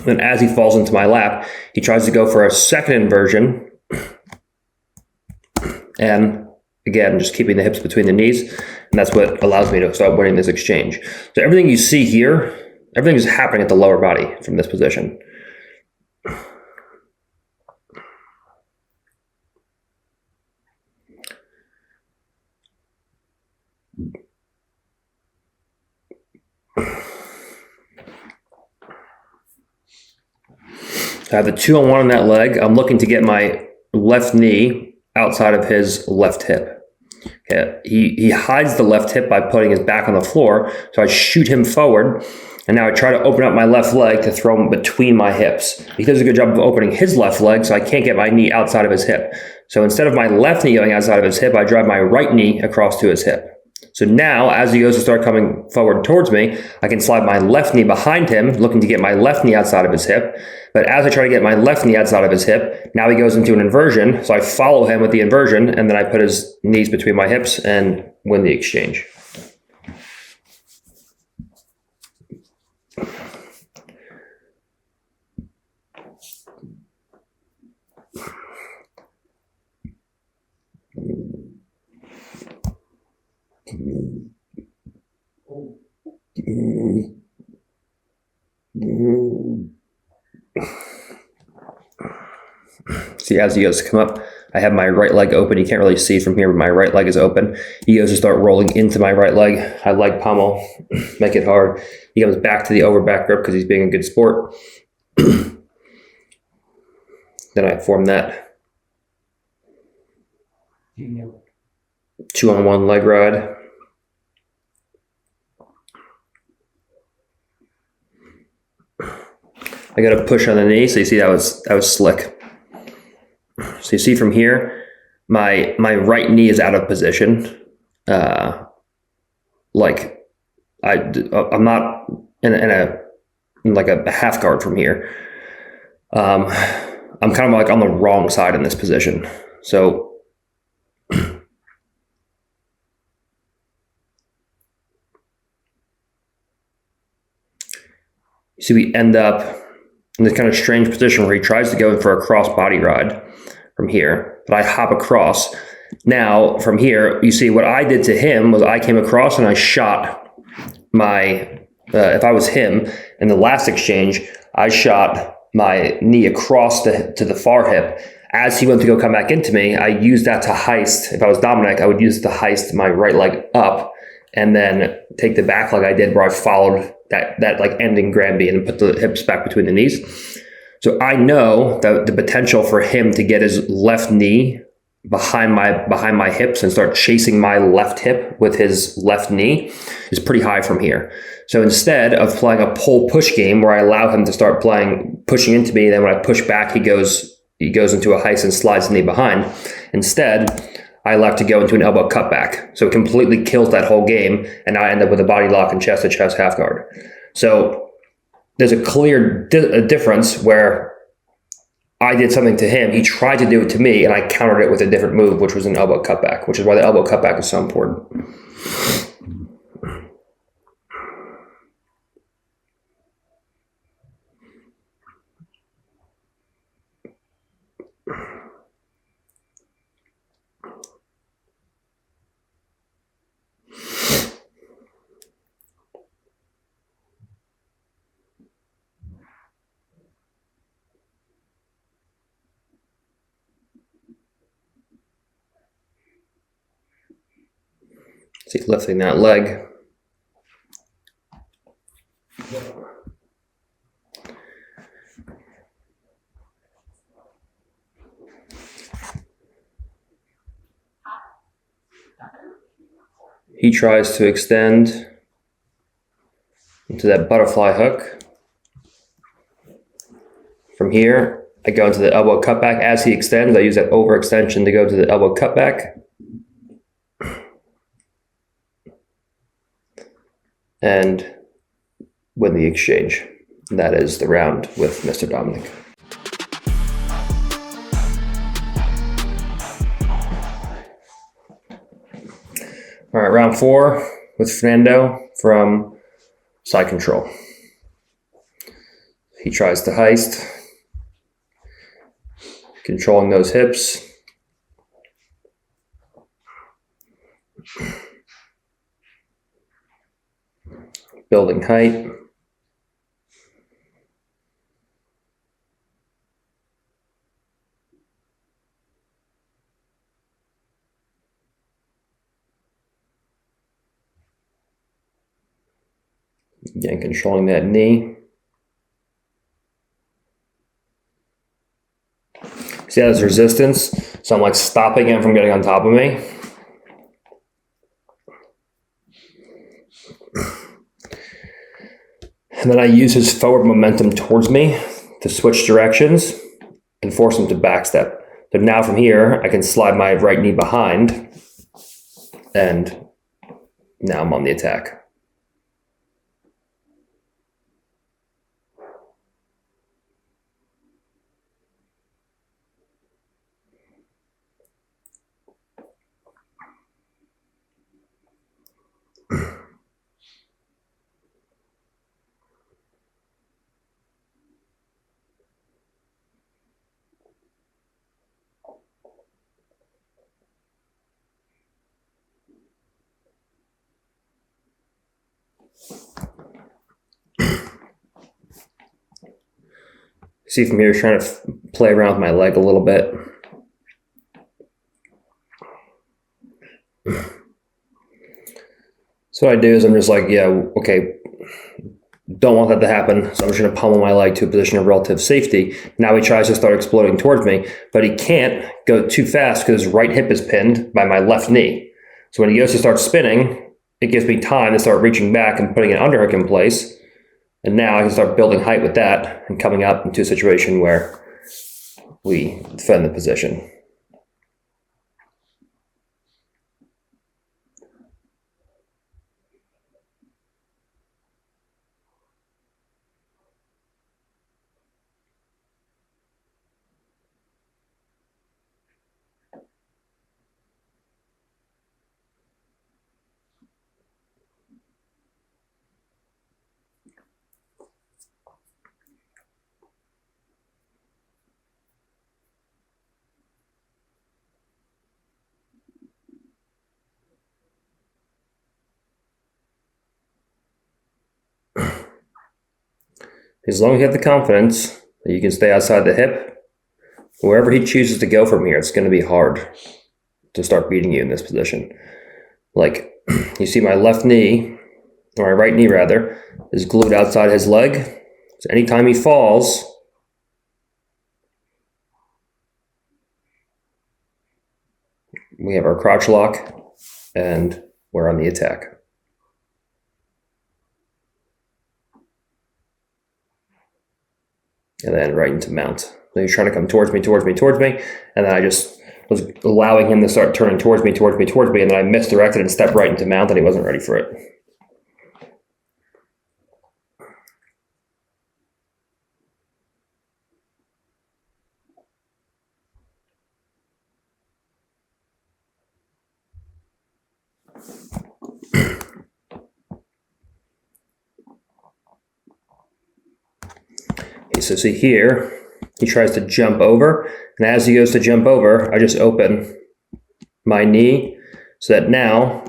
And as he falls into my lap, he tries to go for a second inversion. And again, just keeping the hips between the knees. And that's what allows me to start winning this exchange. So everything you see here, everything is happening at the lower body from this position. I have the 2-on-1 on that leg. I'm looking to get my left knee outside of his left hip. Okay. He hides the left hip by putting his back on the floor. So I shoot him forward. And now I try to open up my left leg to throw him between my hips. He does a good job of opening his left leg, so I can't get my knee outside of his hip. So instead of my left knee going outside of his hip, I drive my right knee across to his hip. So now, as he goes to start coming forward towards me, I can slide my left knee behind him, looking to get my left knee outside of his hip. But as I try to get my left knee outside of his hip, now he goes into an inversion. So I follow him with the inversion, and then I put his knees between my hips and win the exchange. See, as he goes to come up, I have my right leg open. You can't really see from here, but my right leg is open. He goes to start rolling into my right leg. I leg pummel, make it hard. He comes back to the over back grip because he's being a good sport. Then I form that 2-on-1 leg ride. I got a push on the knee, so you see that was slick. So you see from here, my right knee is out of position. I'm not in a half guard from here. I'm kind of like on the wrong side in this position. So you see we end up in this kind of strange position where he tries to go in for a cross body ride from here, but I hop across. Now from here, you see what I did to him was I came across and I shot my, if I was him in the last exchange, I shot my knee across to the far hip. As he went to go come back into me, I used that to heist. If I was Dominic, I would use it to heist my right leg up and then take the back leg I did where I followed that like ending Granby and put the hips back between the knees. So I know that the potential for him to get his left knee behind my hips and start chasing my left hip with his left knee is pretty high from here. So instead of playing a pull push game where I allow him to start pushing into me, then when I push back, he goes into a heist and slides the knee behind. Instead, I elect to go into an elbow cutback. So it completely kills that whole game, and I end up with a body lock and chest to chest half guard. So there's a clear difference where I did something to him, he tried to do it to me, and I countered it with a different move, which was an elbow cutback, which is why the elbow cutback is so important. See, lifting that leg. He tries to extend into that butterfly hook. From here, I go into the elbow cutback. As he extends, I use that overextension to go to the elbow cutback. And win the exchange. That is the round with Mr. Dominic. All right, round 4 with Fernando from side control. He tries to heist, controlling those hips. Building height. Again, controlling that knee. See how there's resistance? So I'm like stopping him from getting on top of me. And then I use his forward momentum towards me to switch directions and force him to backstep. So now from here, I can slide my right knee behind, and now I'm on the attack. See from here, trying to play around with my leg a little bit. So what I do is I'm just like, yeah, okay, don't want that to happen. So I'm just going to pummel my leg to a position of relative safety. Now he tries to start exploding towards me, but he can't go too fast because his right hip is pinned by my left knee. So when he goes to start spinning, it gives me time to start reaching back and putting an underhook in place. And now I can start building height with that and coming up into a situation where we defend the position. As long as you have the confidence that you can stay outside the hip, wherever he chooses to go from here, it's going to be hard to start beating you in this position. Like, you see my left knee, or my right knee rather, is glued outside his leg. So anytime he falls, we have our crotch lock, and we're on the attack. And then right into mount. So he's trying to come towards me, and then I just was allowing him to start turning towards me, and then I misdirected and stepped right into mount, and he wasn't ready for it. Okay, so see here, he tries to jump over, and as he goes to jump over, I just open my knee so that now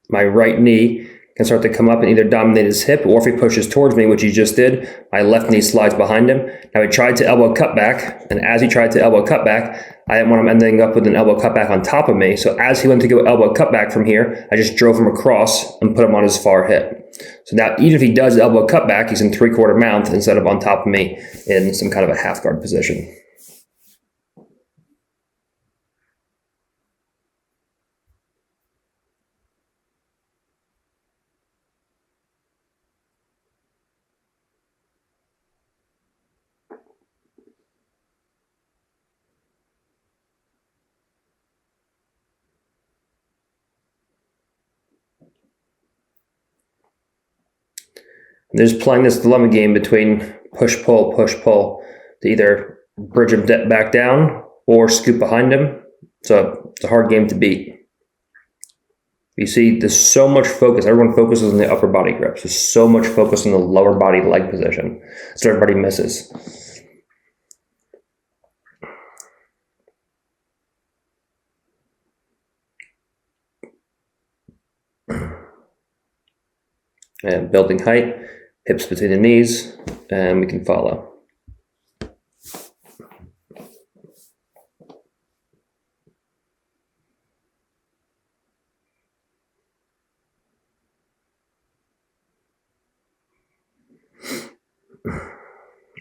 my right knee can start to come up and either dominate his hip, or if he pushes towards me, which he just did, my left knee slides behind him. Now he tried to elbow cut back, and as he tried to elbow cut back, I didn't want him ending up with an elbow cut back on top of me. So as he went to go elbow cut back from here, I just drove him across and put him on his far hip. So now even if he does elbow cut back, he's in 3/4 mount instead of on top of me in some kind of a half guard position. And they're just playing this dilemma game between push-pull to either bridge him back down or scoop behind him. So it's a hard game to beat. You see, there's so much focus. Everyone focuses on the upper body grips. There's so much focus on the lower body leg position. So everybody misses. And building height, hips between the knees, and we can follow.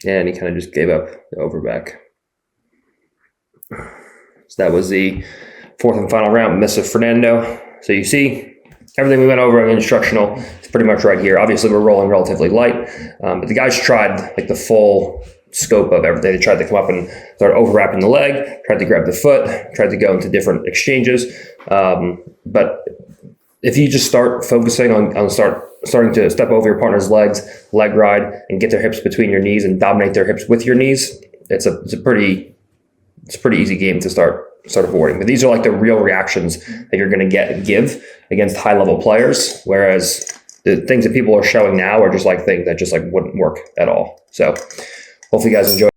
And he kind of just gave up the overback. So that was the fourth and final round, Mr. Fernando. So you see, everything we went over in the instructional is pretty much right here. Obviously, we're rolling relatively light, but the guys tried like the full scope of everything. They tried to come up and start overwrapping the leg, tried to grab the foot, tried to go into different exchanges. But if you just start focusing on starting to step over your partner's legs, leg ride, and get their hips between your knees and dominate their hips with your knees, it's a pretty easy game to start avoiding. But these are like the real reactions that you're going to give against high level players, whereas the things that people are showing now are just like things that just like wouldn't work at all. So hopefully you guys enjoy.